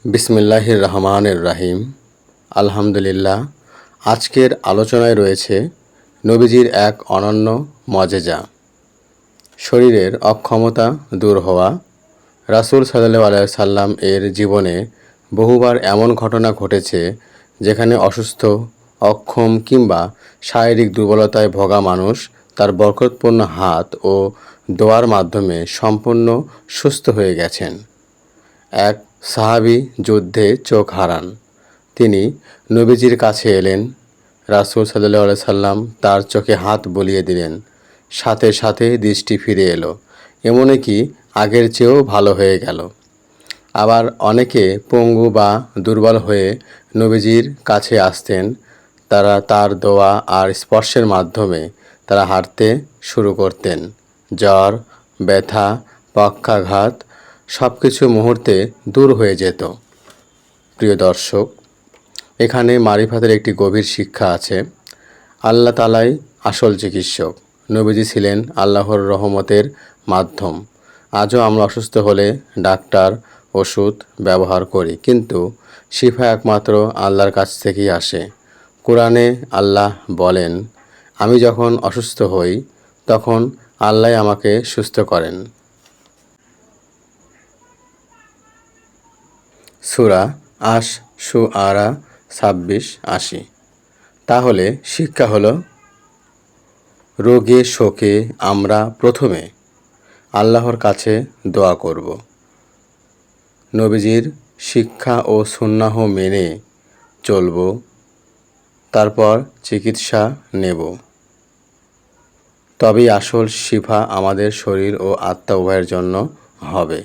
বিসমিল্লাহির রহমানির রহিম। আলহামদুলিল্লাহ। আজকের আলোচনায় রয়েছে নবীজির এক অনন্য মজেজা, শরীরের অক্ষমতা দূর হওয়া। রাসূল সাল্লাল্লাহু আলাইহি সাল্লাম এর জীবনে বহুবার এমন ঘটনা ঘটেছে যেখানে অসুস্থ, অক্ষম কিংবা শারীরিক দুর্বলতায় ভোগা মানুষ তার বরকতপূর্ণ হাত ও দোয়ার মাধ্যমে সম্পূর্ণ সুস্থ হয়ে গেছেন। এক সাহাবী যুদ্ধে চোখ হারান। তিনি নবীজির কাছে এলেন। রাসূল সাল্লাল্লাহু আলাইহি সাল্লাম তার চোখে হাত বুলিয়ে দিলেন। সাথে সাথে দৃষ্টি ফিরে এলো, এমনকি আগের চেয়েও ভালো হয়ে গেল। আবার অনেকে পঙ্গু বা দুর্বল হয়ে নবীজির কাছে আসতেন। তারা তার দোয়া আর স্পর্শের মাধ্যমে তারা হাঁটতে শুরু করতেন। জ্বর, ব্যথা, পক্ষাঘাত সব কিছু মুহূর্তে দূর হয়ে যেত। প্রিয় দর্শক, এখানে মারিফাতের একটি গভীর শিক্ষা আছে। আল্লাহ তাআলাই আসল চিকিৎসক। নবীজি ছিলেন আল্লাহর রহমতের মাধ্যম। আজও আমরা অসুস্থ হলে ডাক্তার, ওষুধ ব্যবহার করি, কিন্তু শিফা একমাত্র আল্লাহর কাছ থেকেই আসে। কোরআনে আল্লাহ বলেন, আমি যখন অসুস্থ হই তখন আল্লাহ আমাকে সুস্থ করেন। সূরা আশ-শুআরা 26-80। তাহলে শিক্ষা হলো, রোগে শোকে আমরা প্রথমে আল্লাহর কাছে দোয়া করব, নবীজির শিক্ষা ও সুন্নাহ মেনে চলব, তারপর চিকিৎসা নেব। তবেই আসল শিফা আমাদের শরীর ও আত্মা উভয়ের জন্য হবে।